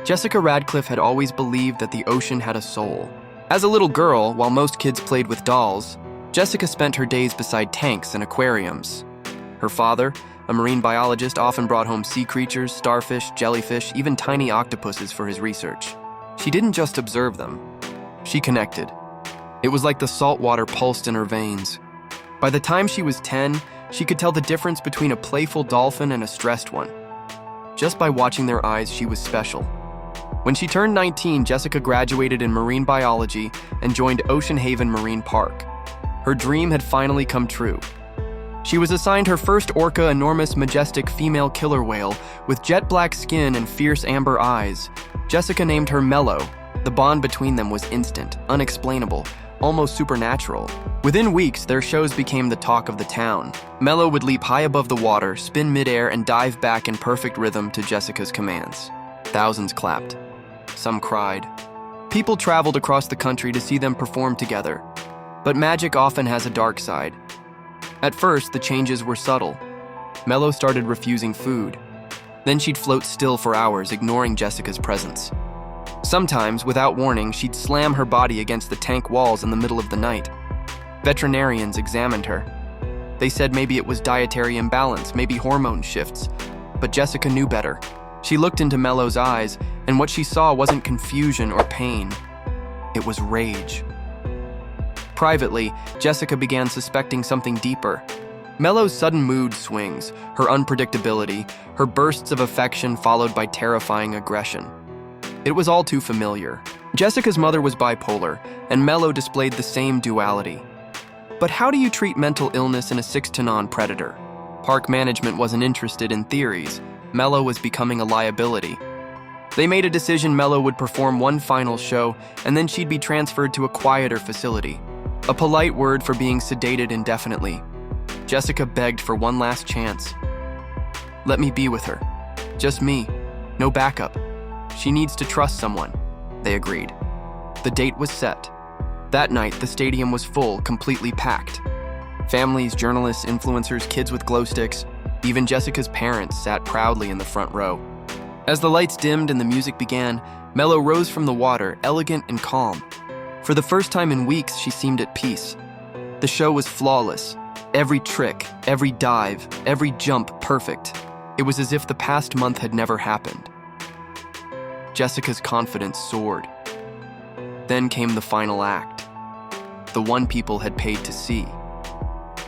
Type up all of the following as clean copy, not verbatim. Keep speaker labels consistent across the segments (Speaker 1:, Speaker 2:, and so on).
Speaker 1: Jessica Radcliffe had always believed that the ocean had a soul. As a little girl, while most kids played with dolls, Jessica spent her days beside tanks and aquariums. Her father, a marine biologist, often brought home sea creatures, starfish, jellyfish, even tiny octopuses for his research. She didn't just observe them. She connected. It was like the salt water pulsed in her veins. By the time she was 10, she could tell the difference between a playful dolphin and a stressed one. Just by watching their eyes, she was special. When she turned 19, Jessica graduated in marine biology and joined Ocean Haven Marine Park. Her dream had finally come true. She was assigned her first Orca, enormous, majestic female killer whale with jet black skin and fierce amber eyes. Jessica named her Melo. The bond between them was instant, unexplainable, almost supernatural. Within weeks, their shows became the talk of the town. Melo would leap high above the water, spin midair, and dive back in perfect rhythm to Jessica's commands. Thousands clapped. Some cried. People traveled across the country to see them perform together. But magic often has a dark side. At first, the changes were subtle. Melo started refusing food. Then she'd float still for hours, ignoring Jessica's presence. Sometimes, without warning, she'd slam her body against the tank walls in the middle of the night. Veterinarians examined her. They said maybe it was dietary imbalance, maybe hormone shifts. But Jessica knew better. She looked into Melo's eyes, and what she saw wasn't confusion or pain. It was rage. Privately, Jessica began suspecting something deeper. Melo's sudden mood swings, her unpredictability, her bursts of affection followed by terrifying aggression. It was all too familiar. Jessica's mother was bipolar, and Melo displayed the same duality. But how do you treat mental illness in a 6-to-9 predator? Park management wasn't interested in theories. Melo was becoming a liability. They made a decision Melo would perform one final show, and then she'd be transferred to a quieter facility. A polite word for being sedated indefinitely. Jessica begged for one last chance. Let me be with her. Just me. No backup. She needs to trust someone. They agreed. The date was set. That night, the stadium was full, completely packed. Families, journalists, influencers, kids with glow sticks, even Jessica's parents sat proudly in the front row. As the lights dimmed and the music began, Melo rose from the water, elegant and calm. For the first time in weeks, she seemed at peace. The show was flawless. Every trick, every dive, every jump perfect. It was as if the past month had never happened. Jessica's confidence soared. Then came the final act. The one people had paid to see.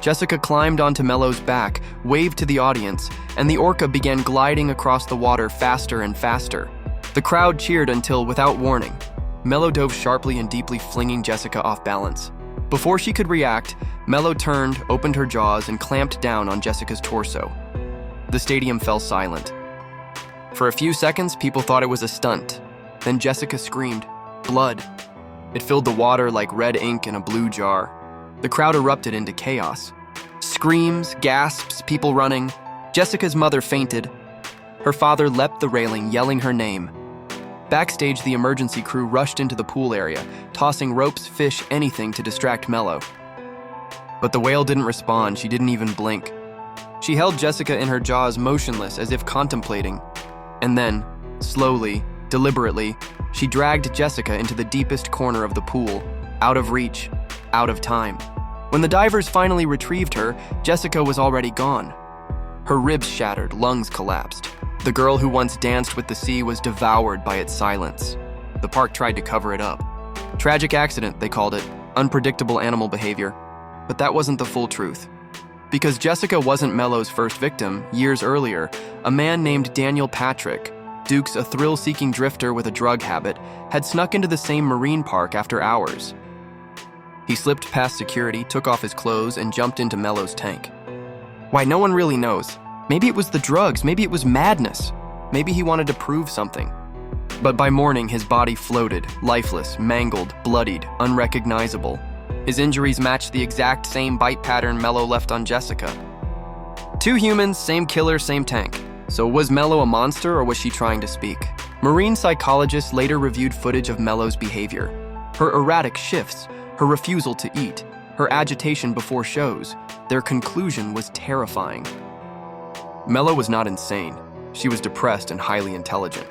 Speaker 1: Jessica climbed onto Melo's back, waved to the audience, and the Orca began gliding across the water faster and faster. The crowd cheered until, without warning, Melo dove sharply and deeply, flinging Jessica off balance. Before she could react, Melo turned, opened her jaws, and clamped down on Jessica's torso. The stadium fell silent. For a few seconds, people thought it was a stunt. Then Jessica screamed, "Blood!" It filled the water like red ink in a blue jar. The crowd erupted into chaos. Screams, gasps, people running. Jessica's mother fainted. Her father leapt the railing, yelling her name. Backstage, the emergency crew rushed into the pool area, tossing ropes, fish, anything to distract Melo. But the whale didn't respond. She didn't even blink. She held Jessica in her jaws, motionless, as if contemplating. And then, slowly, deliberately, she dragged Jessica into the deepest corner of the pool, out of reach, out of time. When the divers finally retrieved her, Jessica was already gone. Her ribs shattered, lungs collapsed. The girl who once danced with the sea was devoured by its silence. The park tried to cover it up. Tragic accident, they called it. Unpredictable animal behavior. But that wasn't the full truth. Because Jessica wasn't Melo's first victim, years earlier, a man named Daniel Patrick, Dukes, a thrill-seeking drifter with a drug habit, had snuck into the same marine park after hours. He slipped past security, took off his clothes, and jumped into Melo's tank. Why, no one really knows. Maybe it was the drugs, maybe it was madness. Maybe he wanted to prove something. But by morning, his body floated, lifeless, mangled, bloodied, unrecognizable. His injuries matched the exact same bite pattern Melo left on Jessica. Two humans, same killer, same tank. So was Melo a monster, or was she trying to speak? Marine psychologists later reviewed footage of Melo's behavior. Her erratic shifts, her refusal to eat, her agitation before shows. Their conclusion was terrifying. Melo was not insane. She was depressed and highly intelligent.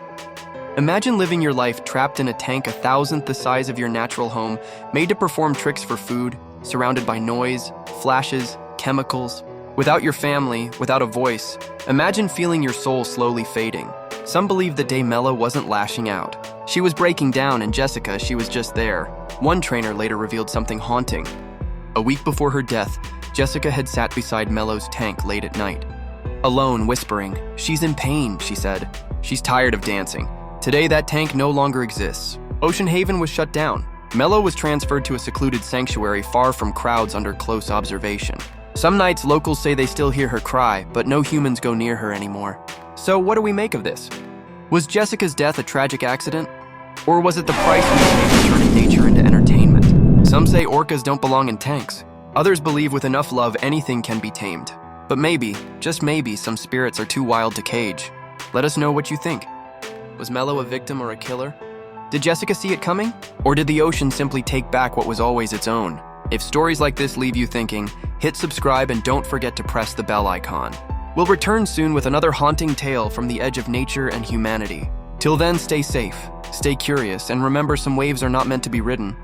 Speaker 1: Imagine living your life trapped in a tank 1,000th the size of your natural home, made to perform tricks for food, surrounded by noise, flashes, chemicals. Without your family, without a voice, imagine feeling your soul slowly fading. Some believe the day Melo wasn't lashing out. She was breaking down, and Jessica, she was just there. One trainer later revealed something haunting. A week before her death, Jessica had sat beside Melo's tank late at night. Alone, whispering, "She's in pain," she said. "She's tired of dancing." Today, that tank no longer exists. Ocean Haven was shut down. Melo was transferred to a secluded sanctuary far from crowds under close observation. Some nights, locals say they still hear her cry, but no humans go near her anymore. So what do we make of this? Was Jessica's death a tragic accident? Or was it the price we pay for turning nature into entertainment? Some say orcas don't belong in tanks. Others believe with enough love anything can be tamed. But maybe, just maybe, some spirits are too wild to cage. Let us know what you think. Was Melo a victim or a killer? Did Jessica see it coming? Or did the ocean simply take back what was always its own? If stories like this leave you thinking, hit subscribe and don't forget to press the bell icon. We'll return soon with another haunting tale from the edge of nature and humanity. Till then, stay safe, stay curious, and remember some waves are not meant to be ridden.